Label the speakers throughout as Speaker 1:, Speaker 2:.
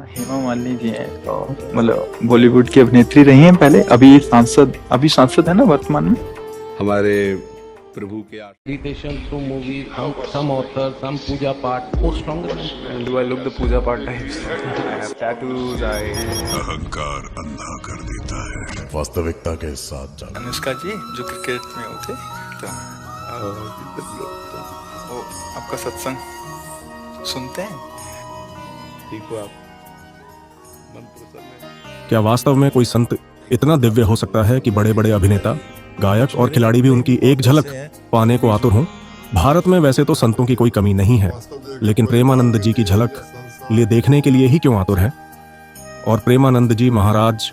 Speaker 1: हेमा मालिनी जी हैं, तो मतलब बॉलीवुड की अभिनेत्री रही हैं पहले, अभी सांसद है ना वर्तमान में।
Speaker 2: हमारे प्रभु के
Speaker 3: meditation through movies, some authors, some puja part, more stronger.
Speaker 4: Do I look the puja part types? I have tattoos.
Speaker 5: अहंकार अंधा कर देता है, वास्तविकता के साथ जाना।
Speaker 1: अनुष्का जी जो क्रिकेट में होते, तो वो आपका सत्संग सुनते हैं।
Speaker 2: ठीक हो आप मन प्रसन्न है।
Speaker 6: क्या वास्तव में कोई संत इतना दिव्य हो सकता है कि बड़े बड़े अभिनेता, गायक और खिलाड़ी भी उनकी एक झलक पाने को आतुर हों? भारत में वैसे तो संतों की कोई कमी नहीं है, लेकिन प्रेमानंद जी की झलक लिए देखने के लिए ही क्यों आतुर है? और प्रेमानंद जी महाराज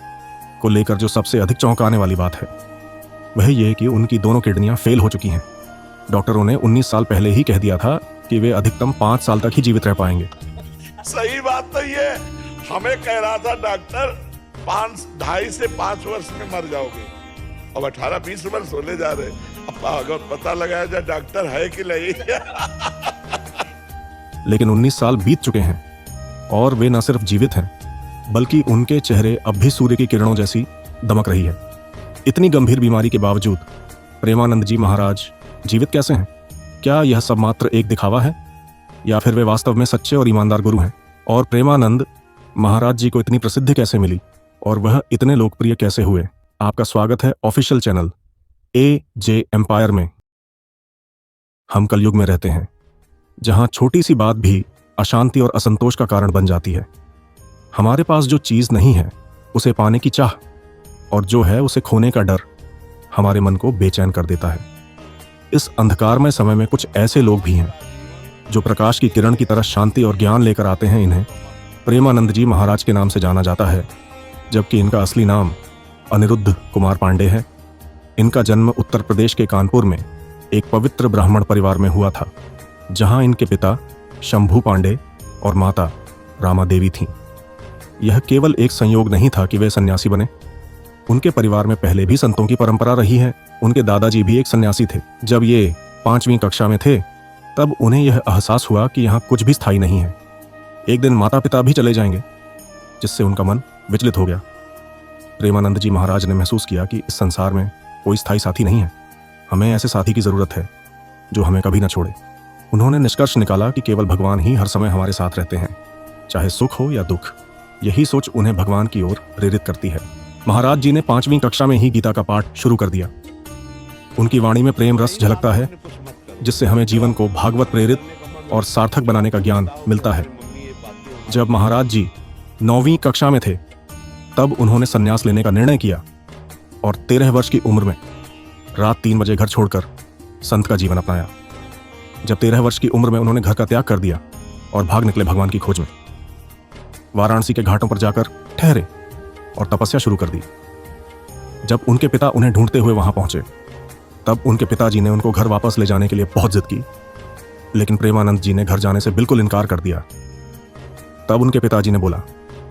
Speaker 6: को लेकर जो सबसे अधिक चौंकाने वाली बात है वह यह कि उनकी दोनों किडनियां फेल हो चुकी हैं। डॉक्टरों ने 19 साल पहले ही कह दिया था कि वे अधिकतम 5 साल तक ही जीवित रह पाएंगे।
Speaker 7: सही बात तो ये हमें कह रहा था डॉक्टर 2.5 से 5 वर्ष में मर जाओगे, अब 18-20 वर्ष होने जा रहे। अब अगर पता लगाया जाए डॉक्टर है कि नहीं।
Speaker 6: लेकिन 19 साल बीत चुके हैं और वे न सिर्फ जीवित हैं बल्कि उनके चेहरे अब भी सूर्य की किरणों जैसी दमक रही है। इतनी गंभीर बीमारी के बावजूद प्रेमानंद जी महाराज जीवित कैसे हैं? क्या यह सब मात्र एक दिखावा है या फिर वे वास्तव में सच्चे और ईमानदार गुरु हैं? और प्रेमानंद महाराज जी को इतनी प्रसिद्धि कैसे मिली और वह इतने लोकप्रिय कैसे हुए? आपका स्वागत है ऑफिशियल चैनल AJ एम्पायर में। हम कलयुग में रहते हैं जहां छोटी सी बात भी अशांति और असंतोष का कारण बन जाती है। हमारे पास जो चीज नहीं है उसे पाने की चाह और जो है उसे खोने का डर हमारे मन को बेचैन कर देता है। इस अंधकारमय समय में कुछ ऐसे लोग भी हैं जो प्रकाश की किरण की तरह शांति और ज्ञान लेकर आते हैं। इन्हें प्रेमानंद जी महाराज के नाम से जाना जाता है, जबकि इनका असली नाम अनिरुद्ध कुमार पांडे है। इनका जन्म उत्तर प्रदेश के कानपुर में एक पवित्र ब्राह्मण परिवार में हुआ था, जहां इनके पिता शंभू पांडे और माता रामा देवी थीं। यह केवल एक संयोग नहीं था कि वे सन्यासी बने। उनके परिवार में पहले भी संतों की परंपरा रही है। उनके दादाजी भी एक सन्यासी थे। जब ये 5वीं कक्षा में थे तब उन्हें यह एहसास हुआ कि यहाँ कुछ भी स्थायी नहीं है। एक दिन माता पिता भी चले जाएंगे, जिससे उनका मन विचलित हो गया। प्रेमानंद जी महाराज ने महसूस किया कि इस संसार में कोई स्थायी साथी नहीं है। हमें ऐसे साथी की जरूरत है जो हमें कभी न छोड़े। उन्होंने निष्कर्ष निकाला कि केवल भगवान ही हर समय हमारे साथ रहते हैं, चाहे सुख हो या दुख। यही सोच उन्हें भगवान की ओर प्रेरित करती है। महाराज जी ने 5वीं कक्षा में ही गीता का पाठ शुरू कर दिया। उनकी वाणी में प्रेम रस झलकता है, जिससे हमें जीवन को भागवत प्रेरित और सार्थक बनाने का ज्ञान मिलता है। जब महाराज जी 9वीं कक्षा में थे तब उन्होंने संन्यास लेने का निर्णय किया और 13 वर्ष की उम्र में रात 3 बजे घर छोड़कर संत का जीवन अपनाया। जब 13 वर्ष की उम्र में उन्होंने घर का त्याग कर दिया और भाग निकले भगवान की खोज में। वाराणसी के घाटों पर जाकर ठहरे और तपस्या शुरू कर दी। जब उनके पिता उन्हें ढूंढते हुए वहां पहुंचे तब उनके पिताजी ने उनको घर वापस ले जाने के लिए बहुत जिद की, लेकिन प्रेमानंद जी ने घर जाने से बिल्कुल इनकार कर दिया। तब उनके पिताजी ने बोला,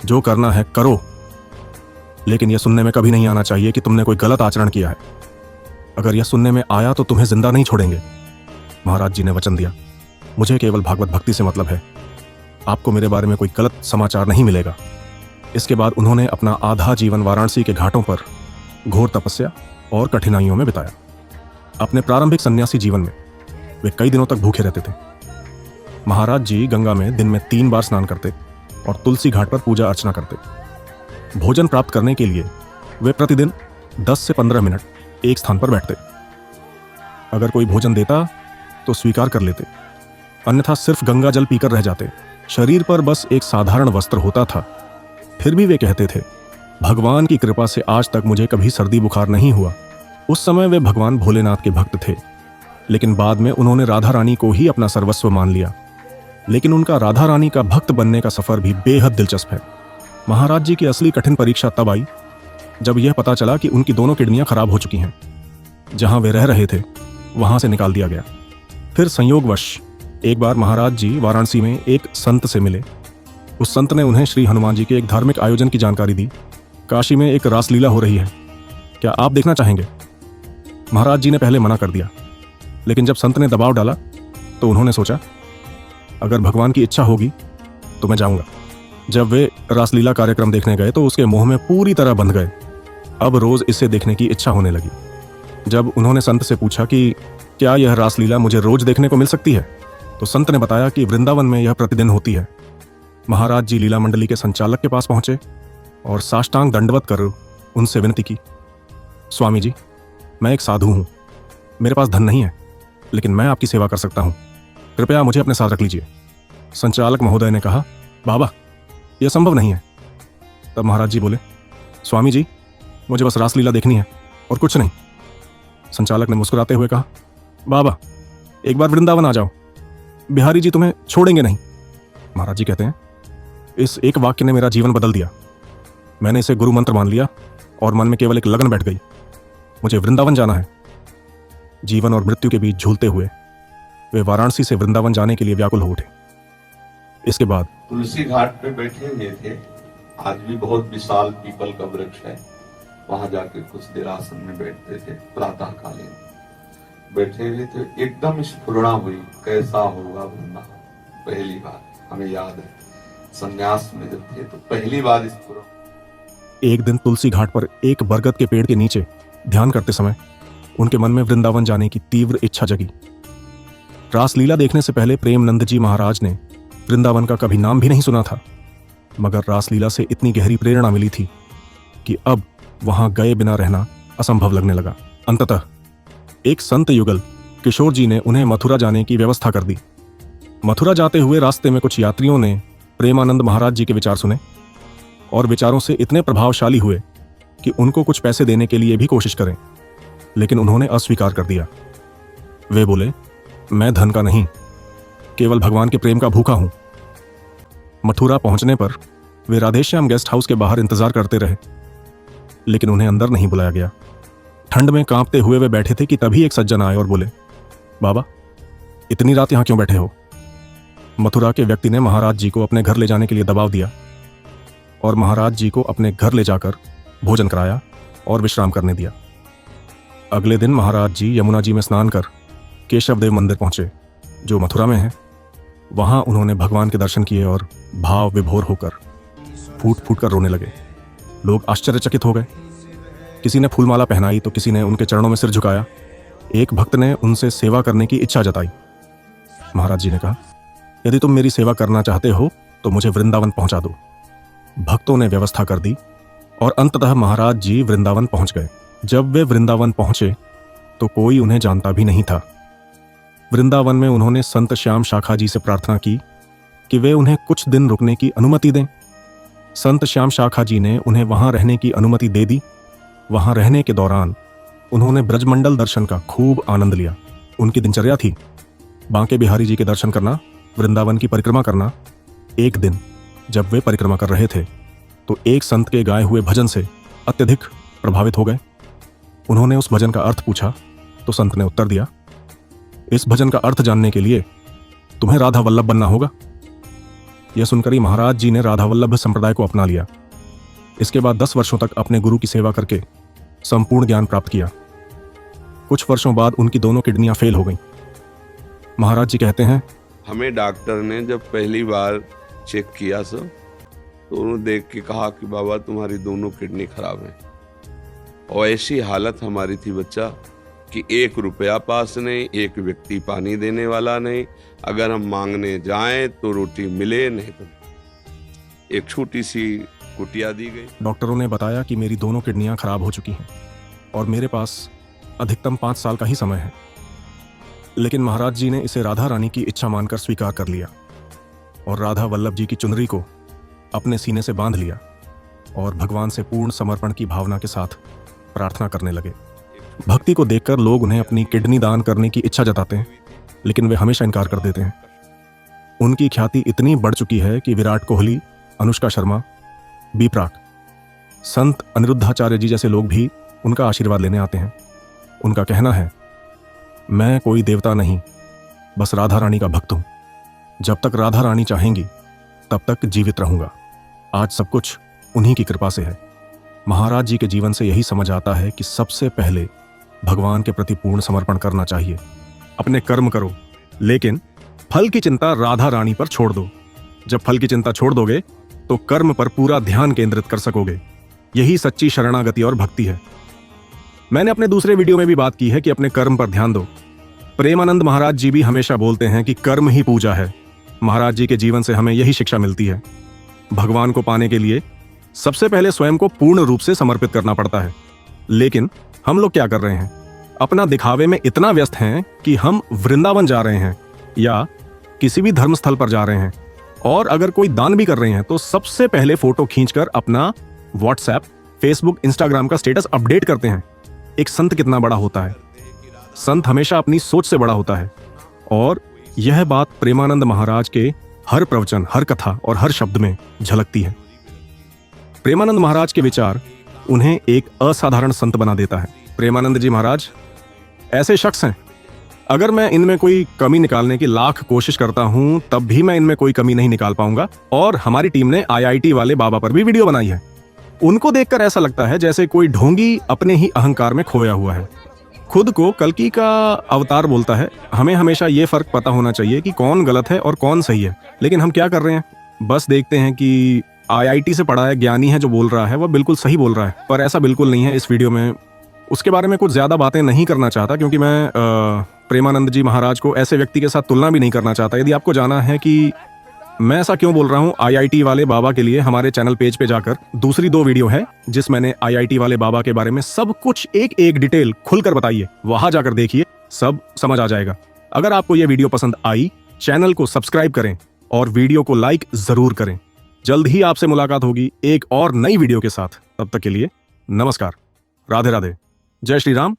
Speaker 6: जो करना है करो, लेकिन यह सुनने में कभी नहीं आना चाहिए कि तुमने कोई गलत आचरण किया है। अगर यह सुनने में आया तो तुम्हें जिंदा नहीं छोड़ेंगे। महाराज जी ने वचन दिया, मुझे केवल भागवत भक्ति से मतलब है, आपको मेरे बारे में कोई गलत समाचार नहीं मिलेगा। इसके बाद उन्होंने अपना आधा जीवन वाराणसी के घाटों पर घोर तपस्या और कठिनाइयों में बिताया। अपने प्रारंभिक सन्यासी जीवन में वे कई दिनों तक भूखे रहते थे। महाराज जी गंगा में दिन में 3 बार स्नान करते और तुलसी घाट पर पूजा अर्चना करते। भोजन प्राप्त करने के लिए वे प्रतिदिन 10 से 15 मिनट एक स्थान पर बैठते। अगर कोई भोजन देता तो स्वीकार कर लेते, अन्यथा सिर्फ गंगा जल पीकर रह जाते। शरीर पर बस एक साधारण वस्त्र होता था। फिर भी वे कहते थे, भगवान की कृपा से आज तक मुझे कभी सर्दी बुखार नहीं हुआ। उस समय वे भगवान भोलेनाथ के भक्त थे, लेकिन बाद में उन्होंने राधा रानी को ही अपना सर्वस्व मान लिया। लेकिन उनका राधा रानी का भक्त बनने का सफर भी बेहद दिलचस्प है। महाराज जी की असली कठिन परीक्षा तब आई जब यह पता चला कि उनकी दोनों किडनियां खराब हो चुकी हैं। जहां वे रह रहे थे वहां से निकाल दिया गया। फिर संयोगवश एक बार महाराज जी वाराणसी में एक संत से मिले। उस संत ने उन्हें श्री हनुमान जी के एक धार्मिक आयोजन की जानकारी दी। काशी में एक रासलीला हो रही है, क्या आप देखना चाहेंगे? महाराज जी ने पहले मना कर दिया, लेकिन जब संत ने दबाव डाला तो उन्होंने सोचा, अगर भगवान की इच्छा होगी तो मैं जाऊंगा। जब वे रासलीला कार्यक्रम देखने गए तो उसके मुंह में पूरी तरह बंध गए। अब रोज इसे देखने की इच्छा होने लगी। जब उन्होंने संत से पूछा कि क्या यह रासलीला मुझे रोज देखने को मिल सकती है, तो संत ने बताया कि वृंदावन में यह प्रतिदिन होती है। महाराज जी लीला मंडली के संचालक के पास पहुंचे और साष्टांग दंडवत कर उनसे विनती की, स्वामी जी, मैं एक साधु हूं, मेरे पास धन नहीं है, लेकिन मैं आपकी सेवा कर सकता हूं, कृपया मुझे अपने साथ रख लीजिए। संचालक महोदय ने कहा, बाबा, यह संभव नहीं है। तब महाराज जी बोले, स्वामी जी, मुझे बस रासलीला देखनी है और कुछ नहीं। संचालक ने मुस्कुराते हुए कहा, बाबा, एक बार वृंदावन आ जाओ, बिहारी जी तुम्हें छोड़ेंगे नहीं। महाराज जी कहते हैं, इस एक वाक्य ने मेरा जीवन बदल दिया। मैंने इसे गुरु मंत्र मान लिया और मन में केवल एक लगन बैठ गई, मुझे वृंदावन जाना है। जीवन और मृत्यु के बीच झूलते हुए वे वाराणसी से वृंदावन जाने के लिए व्याकुल हो उठे। इसके बाद
Speaker 8: तुलसी घाट पे बैठे हुए थे। आज भी बहुत विशाल पीपल का वृक्ष है, वहां जाके कुछ देर आसन में बैठते थे। प्रातः कालीन बैठे हुए थे, एकदम स्फुरणा हुई, कैसा होगा वृंदावन। पहली बार हमें याद है, संन्यास में जब थे तो पहली बार स्फुरण।
Speaker 6: एक दिन तुलसी घाट पर एक बरगद के पेड़ के नीचे ध्यान करते समय उनके मन में वृंदावन जाने की तीव्र इच्छा जगी। रासलीला देखने से पहले प्रेमनंद जी महाराज ने वृंदावन का कभी नाम भी नहीं सुना था, मगर रासलीला से इतनी गहरी प्रेरणा मिली थी कि अब वहां गए बिना रहना असंभव लगने लगा। अंततः एक संत युगल किशोर जी ने उन्हें मथुरा जाने की व्यवस्था कर दी। मथुरा जाते हुए रास्ते में कुछ यात्रियों ने प्रेमानंद महाराज जी के विचार सुने और विचारों से इतने प्रभावशाली हुए कि उनको कुछ पैसे देने के लिए भी कोशिश करें, लेकिन उन्होंने अस्वीकार कर दिया। वे बोले, मैं धन का नहीं, केवल भगवान के प्रेम का भूखा हूं। मथुरा पहुंचने पर वे राधेश्याम गेस्ट हाउस के बाहर इंतजार करते रहे, लेकिन उन्हें अंदर नहीं बुलाया गया। ठंड में कांपते हुए वे बैठे थे कि तभी एक सज्जन आए और बोले, बाबा, इतनी रात यहां क्यों बैठे हो? मथुरा के व्यक्ति ने महाराज जी को अपने घर ले जाने के लिए दबाव दिया और महाराज जी को अपने घर ले जाकर भोजन कराया और विश्राम करने दिया। अगले दिन महाराज जी यमुना जी में स्नान कर केशव देव मंदिर पहुंचे, जो मथुरा में है। वहां उन्होंने भगवान के दर्शन किए और भाव विभोर होकर फूट फूट कर रोने लगे। लोग आश्चर्यचकित हो गए। किसी ने फूलमाला पहनाई तो किसी ने उनके चरणों में सिर झुकाया। एक भक्त ने उनसे सेवा करने की इच्छा जताई। महाराज जी ने कहा, यदि तुम मेरी सेवा करना चाहते हो तो मुझे वृंदावन पहुंचा दो। भक्तों ने व्यवस्था कर दी और अंततः महाराज जी वृंदावन पहुंच गए। जब वे वृंदावन पहुंचे तो कोई उन्हें जानता भी नहीं था। वृंदावन में उन्होंने संत श्याम शाखा जी से प्रार्थना की कि वे उन्हें कुछ दिन रुकने की अनुमति दें। संत श्याम शाखा जी ने उन्हें वहां रहने की अनुमति दे दी। वहां रहने के दौरान उन्होंने ब्रजमंडल दर्शन का खूब आनंद लिया। उनकी दिनचर्या थी बांके बिहारी जी के दर्शन करना, वृंदावन की परिक्रमा करना। एक दिन जब वे परिक्रमा कर रहे थे तो एक संत के गाए हुए भजन से अत्यधिक प्रभावित हो गए। उन्होंने उस भजन का अर्थ पूछा तो संत ने उत्तर दिया, इस भजन का अर्थ जानने के लिए तुम्हें राधा वल्लभ बनना होगा। यह सुनकर ही महाराज जी ने राधा वल्लभ संप्रदाय को अपना लिया। इसके बाद 10 वर्षों तक अपने गुरु की सेवा करके संपूर्ण ज्ञान प्राप्त किया। कुछ वर्षों बाद उनकी दोनों किडनियां फेल हो गईं। महाराज जी कहते हैं,
Speaker 2: हमें डॉक्टर ने जब पहली बार चेक किया सर, तो उन्होंने देख के कहा कि बाबा तुम्हारी दोनों किडनी खराब है। और ऐसी हालत हमारी थी बच्चा कि 1 रुपया पास नहीं, एक व्यक्ति पानी देने वाला नहीं, अगर हम मांगने जाएं तो रोटी मिले नहीं तो एक छोटी सी कुटिया दी गई।
Speaker 6: डॉक्टरों ने बताया कि मेरी दोनों किडनियां खराब हो चुकी हैं और मेरे पास अधिकतम 5 साल का ही समय है। लेकिन महाराज जी ने इसे राधा रानी की इच्छा मानकर स्वीकार कर लिया और राधा वल्लभ जी की चुनरी को अपने सीने से बांध लिया और भगवान से पूर्ण समर्पण की भावना के साथ प्रार्थना करने लगे। भक्ति को देखकर लोग उन्हें अपनी किडनी दान करने की इच्छा जताते हैं, लेकिन वे हमेशा इनकार कर देते हैं। उनकी ख्याति इतनी बढ़ चुकी है कि विराट कोहली, अनुष्का शर्मा, बी प्राक, संत अनिरुद्धाचार्य जी जैसे लोग भी उनका आशीर्वाद लेने आते हैं। उनका कहना है, मैं कोई देवता नहीं, बस राधा रानी का भक्त हूं। जब तक राधा रानी चाहेंगी तब तक जीवित रहूंगा। आज सब कुछ उन्हीं की कृपा से है। महाराज जी के जीवन से यही समझ आता है कि सबसे पहले भगवान के प्रति पूर्ण समर्पण करना चाहिए। अपने कर्म करो, लेकिन फल की चिंता राधा रानी पर छोड़ दो। जब फल की चिंता छोड़ दोगे तो कर्म पर पूरा ध्यान केंद्रित कर सकोगे। यही सच्ची शरणागति और भक्ति है। मैंने अपने दूसरे वीडियो में भी बात की है कि अपने कर्म पर ध्यान दो। प्रेमानंद महाराज जी भी हमेशा बोलते हैं कि कर्म ही पूजा है। महाराज जी के जीवन से हमें यही शिक्षा मिलती है। भगवान को पाने के लिए सबसे पहले स्वयं को पूर्ण रूप से समर्पित करना पड़ता है। लेकिन हम लोग क्या कर रहे हैं? अपना दिखावे में इतना व्यस्त हैं कि हम वृंदावन जा रहे हैं या किसी भी धर्मस्थल पर जा रहे हैं, और अगर कोई दान भी कर रहे हैं तो सबसे पहले फोटो खींचकर अपना व्हाट्सएप, फेसबुक, इंस्टाग्राम का स्टेटस अपडेट करते हैं। एक संत कितना बड़ा होता है? संत हमेशा अपनी सोच से बड़ा होता है। और यह बात प्रेमानंद महाराज के हर प्रवचन, हर कथा और हर शब्द में झलकती है। प्रेमानंद महाराज के विचार उन्हें एक असाधारण संत बना देता है। प्रेमानंद जी महाराज ऐसे शख्स हैं, अगर मैं इनमें कोई कमी निकालने की लाख कोशिश करता हूं तब भी मैं इनमें कोई कमी नहीं निकाल पाऊंगा। और हमारी टीम ने IIT वाले बाबा पर भी वीडियो बनाई है। उनको देखकर ऐसा लगता है जैसे कोई ढोंगी अपने ही अहंकार में खोया हुआ है। खुद को कल्कि का अवतार बोलता है। हमें हमेशा ये फर्क पता होना चाहिए कि कौन गलत है और कौन सही है। लेकिन हम क्या कर रहे हैं? बस देखते हैं कि IIT से पढ़ा है ज्ञानी है, जो बोल रहा है वह बिल्कुल सही बोल रहा है। पर ऐसा बिल्कुल नहीं है। इस वीडियो में उसके बारे में कुछ ज्यादा बातें नहीं करना चाहता, क्योंकि मैं प्रेमानंद जी महाराज को ऐसे व्यक्ति के साथ तुलना भी नहीं करना चाहता। यदि आपको जाना है कि मैं ऐसा क्यों बोल रहा हूं, IIT वाले बाबा के लिए हमारे चैनल पेज पे जाकर दूसरी 2 वीडियो है जिस मैंने IIT वाले बाबा के बारे में सब कुछ एक एक डिटेल खुलकर बताई है। वहां जाकर देखिए, सब समझ आ जाएगा। अगर आपको यह वीडियो पसंद आई, चैनल को सब्सक्राइब करें और वीडियो को लाइक जरूर करें। जल्द ही आपसे मुलाकात होगी एक और नई वीडियो के साथ। तब तक के लिए नमस्कार, राधे राधे, जय श्री राम,